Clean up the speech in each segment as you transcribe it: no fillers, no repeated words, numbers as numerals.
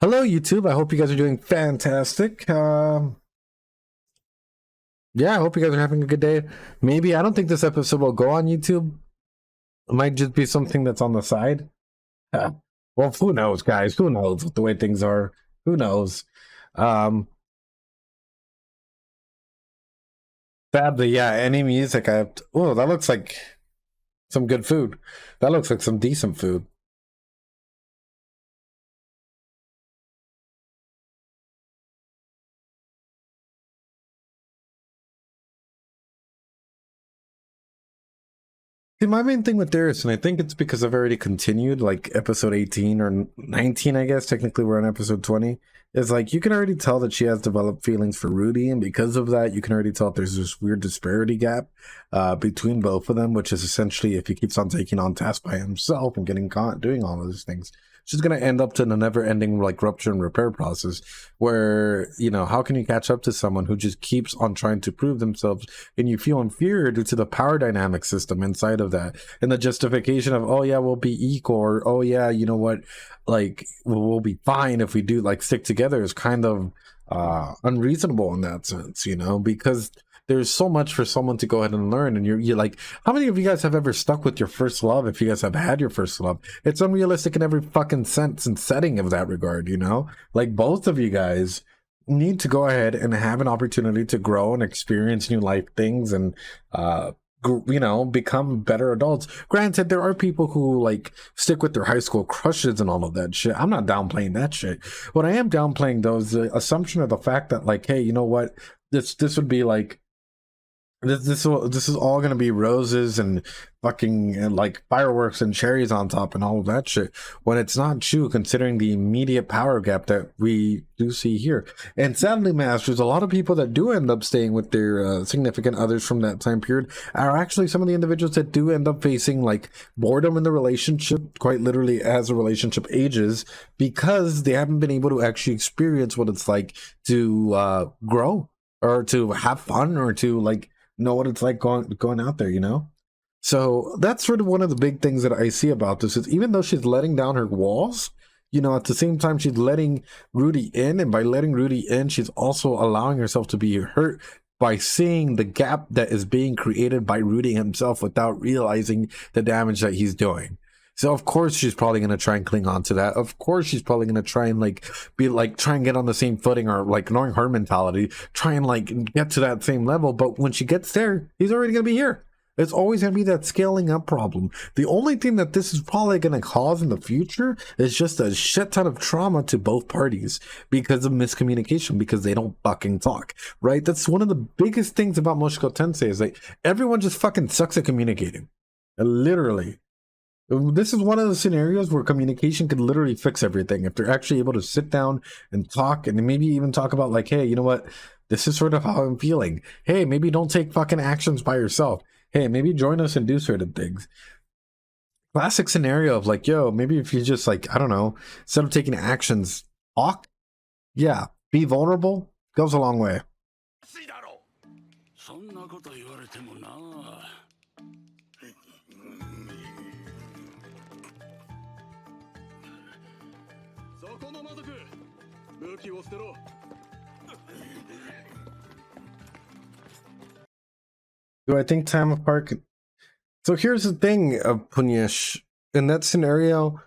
Hello, YouTube. I hope you guys are doing fantastic. Yeah, I hope you guys are having a good day. Maybe I don't think this episode will go on YouTube. It might just be something that's on the side. Uh, well, who knows, guys? Who knows with the way things are? Who knows? Um, Sadly, yeah. Any music I have. Oh, that looks like some good food. That looks like some decent food. See, my main thing with this, and I think it's because I've already continued, like episode 18 or 19, I guess. Technically, we're on episode 20. Is like you can already tell that she has developed feelings for Rudy, and because of that, you can already tell there's this weird disparity gap between both of them, which is essentially if he keeps on taking on tasks by himself and getting caught doing all of these things, she's going to end up to a never-ending like rupture and repair process where, you know, how can you catch up to someone who just keeps on trying to prove themselves and you feel inferior due to the power dynamic system inside of that and the justification of, oh yeah, we'll be equal, or oh yeah, you know what, like we'll be fine if we do like stick together, is kind of unreasonable in that sense, you know, because there's so much for someone to go ahead and learn. And you're like, how many of you guys have ever stuck with your first love? If you guys have had your first love, it's unrealistic in every fucking sense and setting of that regard, you know, like both of you guys need to go ahead and have an opportunity to grow and experience new life things and you know, become better adults. Granted, there are people who like stick with their high school crushes and all of that shit. I'm not downplaying that shit. What I am downplaying though is the assumption of the fact that like, hey, you know what, this would be like this is all gonna be roses and fucking and like fireworks and cherries on top and all of that shit, when it's not true considering the immediate power gap that we do see here. And sadly, Masters, a lot of people that do end up staying with their significant others from that time period are actually some of the individuals that do end up facing like boredom in the relationship, quite literally as the relationship ages, because they haven't been able to actually experience what it's like to grow or to have fun or to like know what it's like going out there, you know. So that's sort of one of the big things that I see about this is even though she's letting down her walls, you know, at the same time she's letting Rudy in, and by letting Rudy in, she's also allowing herself to be hurt by seeing the gap that is being created by Rudy himself without realizing the damage that he's doing. So of course she's probably going to try and cling on to that. Of course she's probably going to try and like be like try and get on the same footing, or like knowing her mentality, try and like get to that same level. But when she gets there, he's already going to be here. It's always going to be that scaling up problem. The only thing that this is probably going to cause in the future is just a shit ton of trauma to both parties because of miscommunication, because they don't fucking talk, right? That's one of the biggest things about Mushoku Tensei is like everyone just fucking sucks at communicating. Literally. This is one of the scenarios where communication could literally fix everything if they're actually able to sit down and talk, and maybe even talk about like, hey, you know what, this is sort of how I'm feeling. Hey, maybe don't take fucking actions by yourself. Hey, maybe join us and do certain things. Classic scenario of like, yo, maybe if you just like, I don't know, instead of taking actions, talk. Yeah, be vulnerable goes a long way. Do I think time apart could... So here's the thing of Punyesh. In that scenario,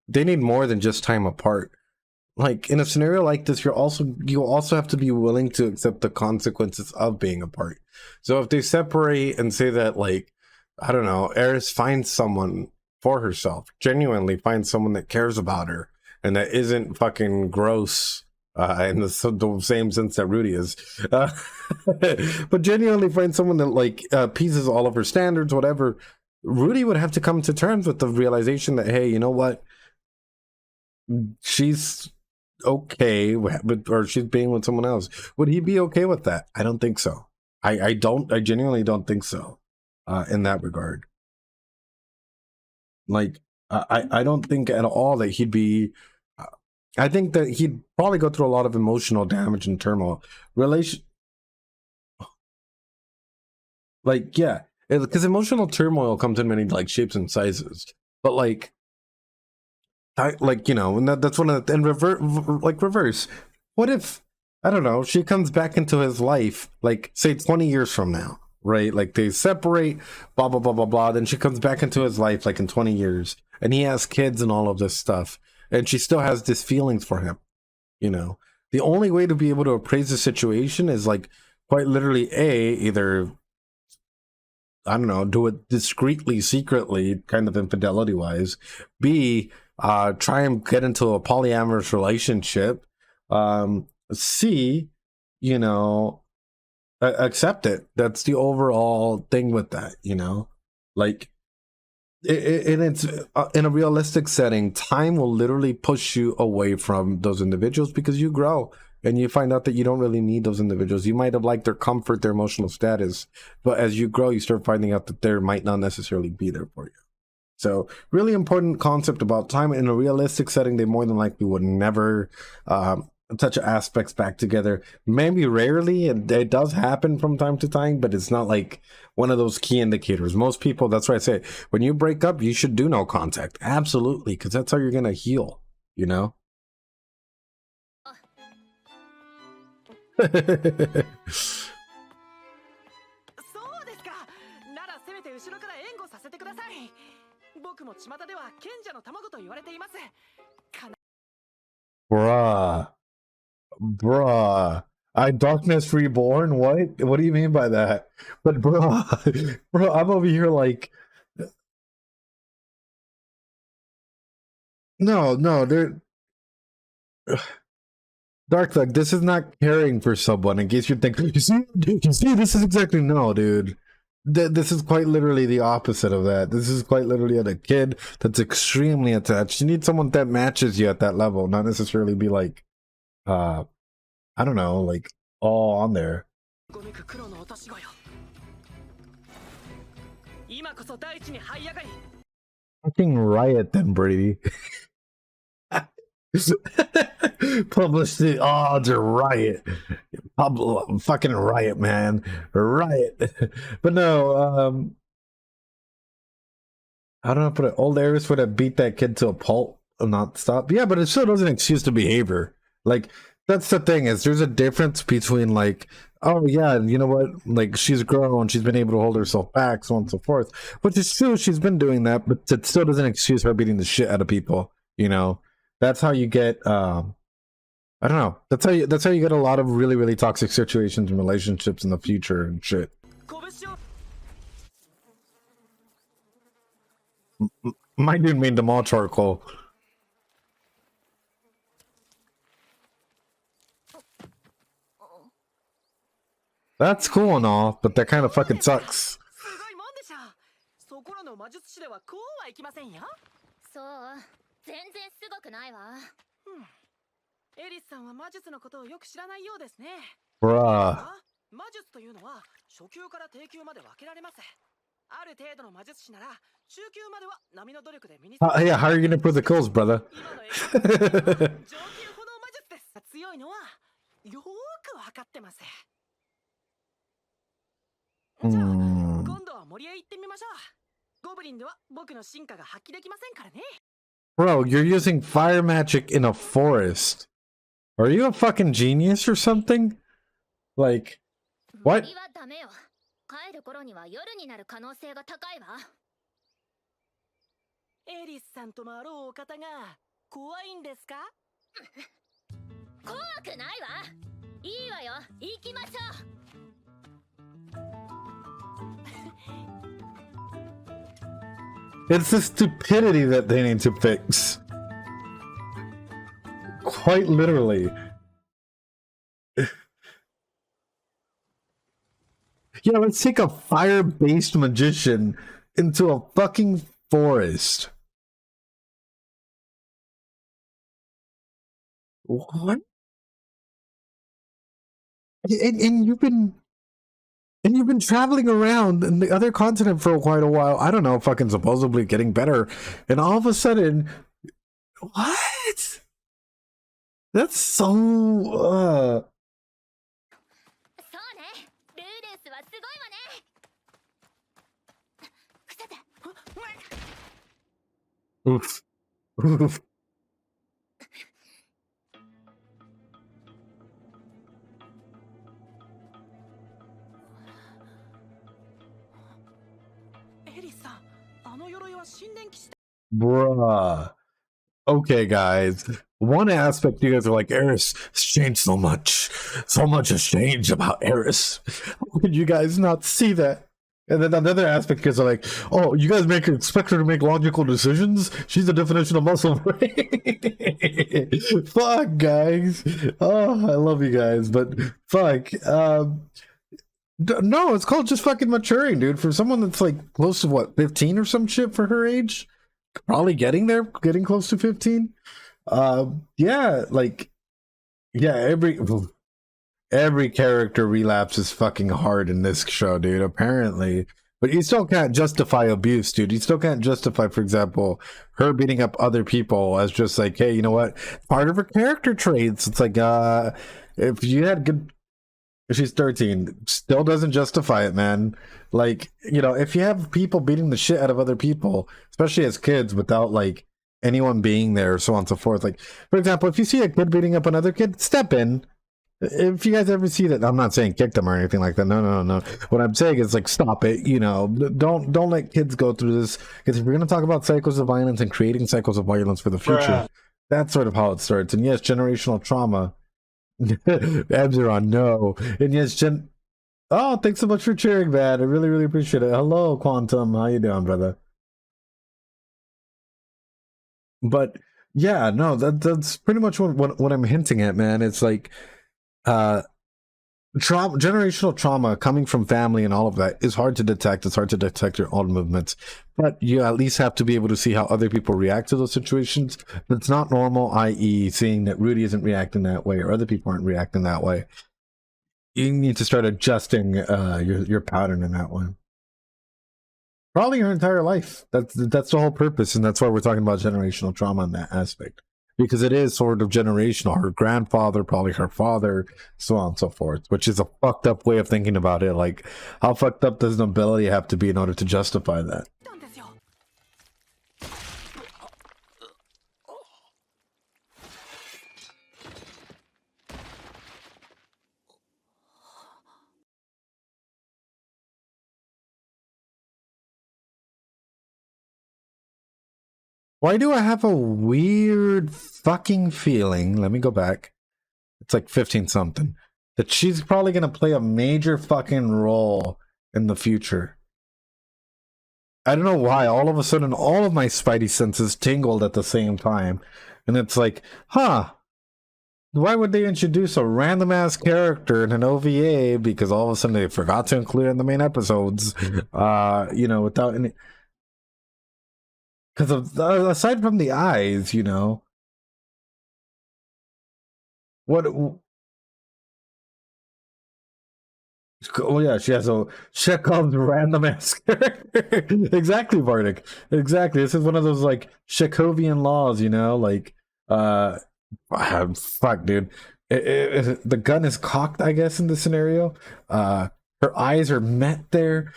they need more than just time apart. Like in a scenario like this, you also have to be willing to accept the consequences of being apart. So if they separate and say that, like, I don't know, Eris finds someone for herself, genuinely finds someone that cares about her and that isn't fucking gross in the same sense that Rudy is, but genuinely find someone that like appeases all of her standards, whatever. Rudy would have to come to terms with the realization that, hey, you know what, she's okay with, or she's being with someone else. Would he be okay with that? I don't think so. I genuinely don't think so in that regard. Like I don't think at all that he'd be I think that he'd probably go through a lot of emotional damage and turmoil. Like, yeah, because emotional turmoil comes in many like shapes and sizes. But like like, you know, and that's one of the, and reverse. What if, I don't know, she comes back into his life, like say 20 years from now, right? Like they separate, blah blah blah blah blah. Then she comes back into his life, like in 20 years, and he has kids and all of this stuff, and she still has these feelings for him. You know, the only way to be able to appraise the situation is like quite literally either, I don't know, do it discreetly, secretly, kind of infidelity wise. B, try and get into a polyamorous relationship. C, you know, accept it. That's the overall thing with that, you know, like and it's in a realistic setting, time will literally push you away from those individuals because you grow and you find out that you don't really need those individuals. You might have liked their comfort, their emotional status, but as you grow, you start finding out that they might not necessarily be there for you. So really important concept about time. In a realistic setting, they more than likely would never touch aspects back together. Maybe rarely, it does happen from time to time, but it's not like one of those key indicators. Most people, that's why I say, when you break up, you should do no contact. Absolutely, because that's how you're going to heal, you know? Bruh. Darkness Reborn? What do you mean by that? But bruh, bro, I'm over here like, no, there. Dark Thug, this is not caring for someone. In case you're thinking, you see, this is exactly no, dude. This is quite literally the opposite of that. This is quite literally a kid that's extremely attached. You need someone that matches you at that level, not necessarily be like, I don't know, like all on there. Fucking riot then, Brady. Published the odds are riot. Fucking riot, man. Riot. But no, I don't know, but old Aris would have beat that kid to a pulp and not stop. Yeah, but it still doesn't excuse the behavior. Like, that's the thing, is there's a difference between like, oh yeah, you know what, like she's grown, she's been able to hold herself back, so on and so forth. Which is true, she's been doing that, but it still doesn't excuse her beating the shit out of people, you know? That's how you get I don't know. That's how you get a lot of really, really toxic situations and relationships in the future and shit. My dude made them all charcoal. That's cool and all, but that kind of fucking sucks. Bruh. Yeah, how are you gonna improve the kills, brother? Bro, you're using fire magic in a forest. Are you a fucking genius or something? Like, what? It's the stupidity that they need to fix. Quite literally. Yeah, let's take a fire-based magician into a fucking forest. What? And you've been traveling around in the other continent for quite a while. I don't know, fucking supposedly getting better, and all of a sudden, what? That's so. Oof. Oof. Bruh. Okay, guys. One aspect you guys are like, Eris has changed so much. So much has changed about Eris. How could you guys not see that? And then another aspect, you guys are like, oh, you guys expect her to make logical decisions? She's the definition of muscle brain. Fuck, guys. Oh, I love you guys, but fuck. No, it's called just fucking maturing, dude. For someone that's like close to what, 15 or some shit for her age? Probably getting there, getting close to 15. Yeah, like, yeah, every character relapses fucking hard in this show, dude, apparently. But you still can't justify abuse, dude. You still can't justify, for example, her beating up other people as just like, hey, you know what? Part of her character traits. It's like, if you had good, if she's 13, still doesn't justify it, man. Like, you know, if you have people beating the shit out of other people, especially as kids, without like anyone being there, so on and so forth. Like, for example, if you see a kid beating up another kid, step in. If you guys ever see that, I'm not saying kick them or anything like that. No. What I'm saying is like, stop it. You know, don't let kids go through this, because if we're gonna talk about cycles of violence and creating cycles of violence for the future, that's sort of how it starts. And yes, generational trauma. Abzeron, no. And yes, oh, thanks so much for cheering, man. I really, really appreciate it. Hello, Quantum. How you doing, brother? But yeah, no, that's pretty much what I'm hinting at, man. It's like generational trauma coming from family and all of that is hard to detect. It's hard to detect your own movements, but you at least have to be able to see how other people react to those situations. It's not normal, i.e. seeing that Rudy isn't reacting that way or other people aren't reacting that way. You need to start adjusting your pattern in that one. Probably your entire life. That's the whole purpose, and that's why we're talking about generational trauma in that aspect. Because it is sort of generational. Her grandfather, probably her father, so on and so forth, which is a fucked up way of thinking about it. Like, how fucked up does nobility have to be in order to justify that? Why do I have a weird fucking feeling? Let me go back. It's like 15 something. That she's probably going to play a major fucking role in the future. I don't know why. All of a sudden, all of my spidey senses tingled at the same time. And it's like, huh. Why would they introduce a random ass character in an OVA? Because all of a sudden they forgot to include it in the main episodes. You know, without any... Because of aside from the eyes, you know, what? Oh yeah, she has a Chekhov's random ass character. Exactly, Bardic. Exactly. This is one of those like Chekhovian laws, you know, like fuck, dude. The gun is cocked, I guess, in this scenario. Her eyes are met there.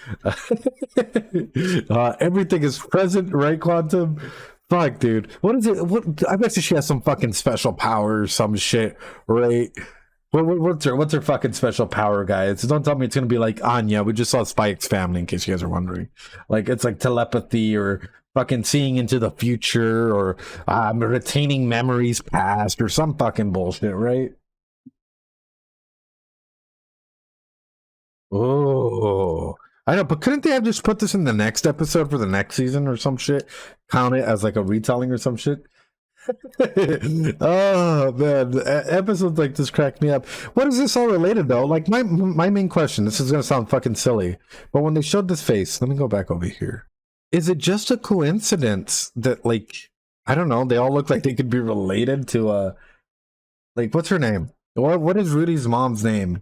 Everything is present, right, Quantum? Fuck, dude. What is it? What? I bet she has some fucking special power or some shit, right? What's her fucking special power, guys? Don't tell me it's gonna be like Anya. We just saw Spy X Family, in case you guys are wondering. Like, it's like telepathy or fucking seeing into the future or retaining memories past or some fucking bullshit, right? Oh, I know, but couldn't they have just put this in the next episode for the next season or some shit? Count it as like a retelling or some shit? Oh man, episodes like this crack me up. What is this all related though? Like my main question, this is gonna sound fucking silly, but when they showed this face, let me go back over here. Is it just a coincidence that, like, I don't know, they all look like they could be related to like, what's her name? What is Rudy's mom's name?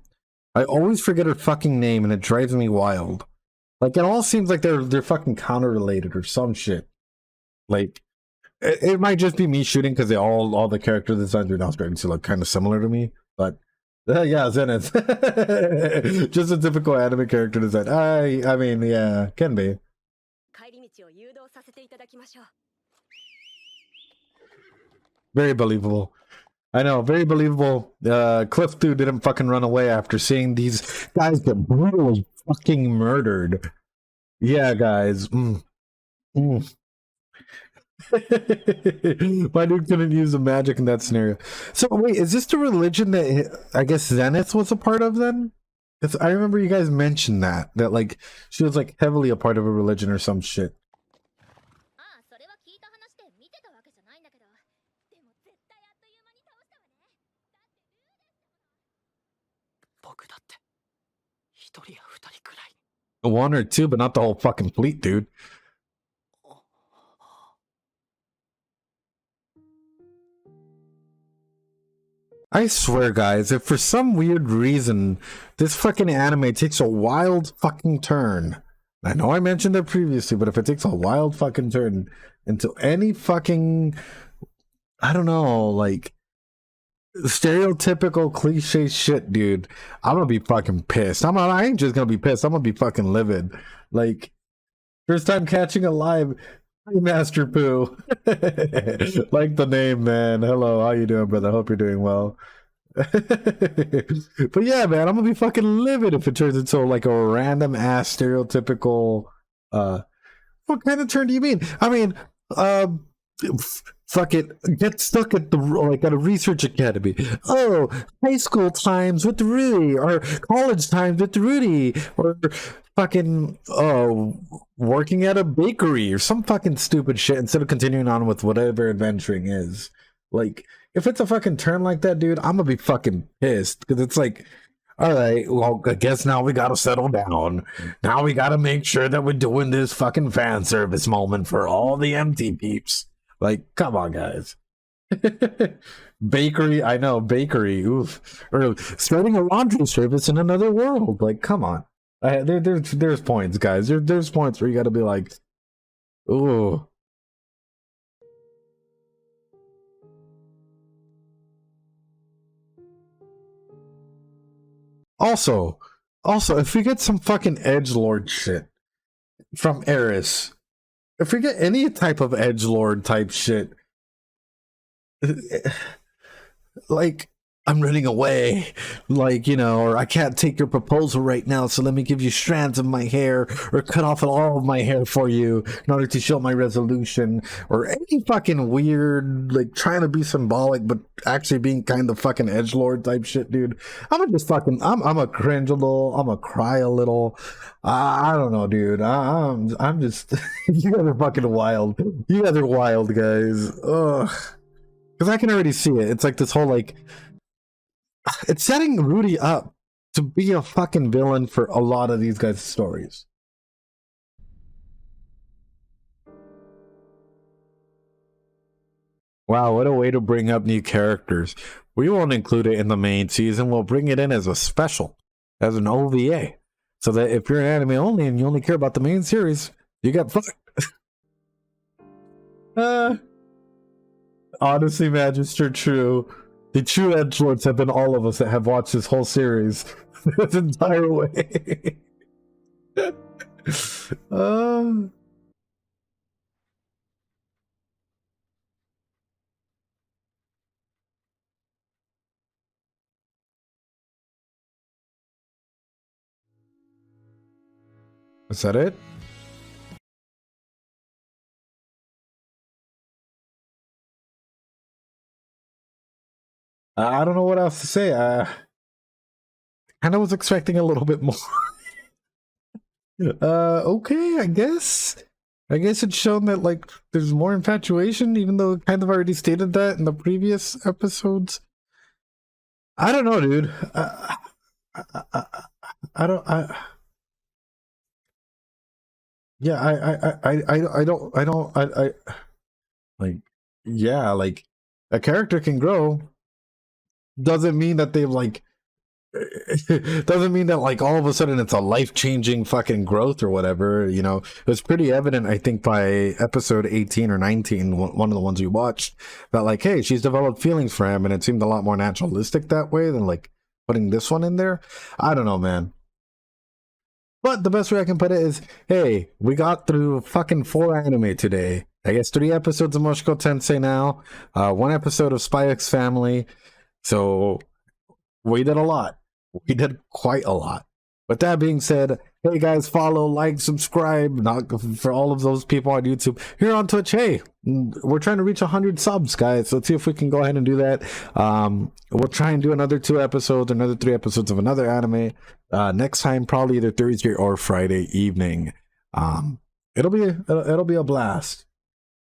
I always forget her fucking name and it drives me wild. Like, it all seems like they're fucking counter related or some shit. Like, it might just be me shooting because they all the character designs are now starting to look kind of similar to me. But yeah, Zenith. Just a typical anime character design. I mean, yeah, can be. Very believable. I know, very believable. Cliff dude didn't fucking run away after seeing these guys get brutally fucking murdered. Yeah, guys. Mm. My dude couldn't use the magic in that scenario. So wait, is this the religion that I guess Zenith was a part of then? Because I remember you guys mentioned that like she was like heavily a part of a religion or some shit. ああ、それは聞いた話で見てたわけじゃないんだけど、でも絶対あっという間に倒したわね。僕だって一人や二人くらい。 One or two, but not the whole fucking fleet, dude. I swear, guys, if for some weird reason this fucking anime takes a wild fucking turn, I know I mentioned it previously, but if it takes a wild fucking turn into any fucking, I don't know, like stereotypical cliche shit, dude, I'm gonna be fucking pissed. I ain't just gonna be pissed. I'm gonna be fucking livid. Like, first time catching a live Master Poo. Like the name, man. Hello, how you doing, brother? Hope you're doing well. But yeah, man, I'm gonna be fucking livid if it turns into like a random ass stereotypical what kind of turn do you mean? I mean, fuck it, get stuck at the like at a research academy. Oh, high school times with Rudy, or college times with Rudy, or fucking working at a bakery or some fucking stupid shit instead of continuing on with whatever adventuring is. Like, if it's a fucking turn like that, dude, I'm gonna be fucking pissed because it's like, all right, well, I guess now we gotta settle down. Now we gotta make sure that we're doing this fucking fan service moment for all the empty peeps. Like, come on, guys. Bakery, I know, bakery. Oof. Or starting a laundry service in another world. Like, come on. There's points, guys. There's points where you gotta be like, ooh. Also, if we get some fucking edgelord shit from Eris, if we get any type of edgelord type shit, like, I'm running away, like, you know, or I can't take your proposal right now, so let me give you strands of my hair, or cut off all of my hair for you in order to show my resolution, or any fucking weird, like, trying to be symbolic, but actually being kind of fucking edgelord type shit, dude. I'm a cringe a little, I'm a cry a little. I don't know, dude. I'm just, you guys are fucking wild. You guys are wild, guys. Ugh. Because I can already see it. It's like this whole, like, it's setting Rudy up to be a fucking villain for a lot of these guys' stories. Wow, what a way to bring up new characters. We won't include it in the main season. We'll bring it in as a special, as an OVA. So that if you're an anime only and you only care about the main series, you get fucked. Honestly, Magister, true. The true edgelords have been all of us that have watched this whole series this entire way. Is that it? I don't know what else to say. I kind of was expecting a little bit more. Okay, I guess. I guess it's shown that, like, there's more infatuation, even though it kind of already stated that in the previous episodes. I don't know, dude. I don't. Yeah, I like, yeah, like, a character can grow. Doesn't mean that they've, like, doesn't mean that, like, all of a sudden it's a life-changing fucking growth or whatever, you know. It was pretty evident, I think, by episode 18 or 19, one of the ones we watched, that, like, hey, she's developed feelings for him, and it seemed a lot more naturalistic that way than, like, putting this one in there. I don't know, man. But the best way I can put it is, hey, we got through fucking 4 anime today. I guess 3 episodes of Mushoku Tensei now, 1 episode of Spy X Family. So we did a lot. We did quite a lot. With that being said, Hey guys, follow, like, subscribe. Not for all of those people on YouTube. Here on Twitch, hey, we're trying to reach 100 subs, guys. Let's see if we can go ahead and do that. We'll try and do another 2 episodes, another 3 episodes of another anime. Next time, probably either Thursday or Friday evening. It'll be a blast.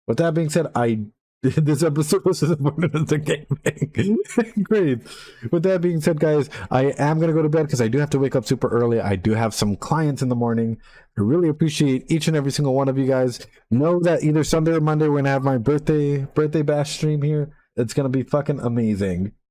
With that being said, this episode was as important as the gaming. Great. With that being said, guys, I am going to go to bed because I do have to wake up super early. I do have some clients in the morning. I really appreciate each and every single one of you guys. Know that either Sunday or Monday, we're going to have my birthday bash stream here. It's going to be fucking amazing.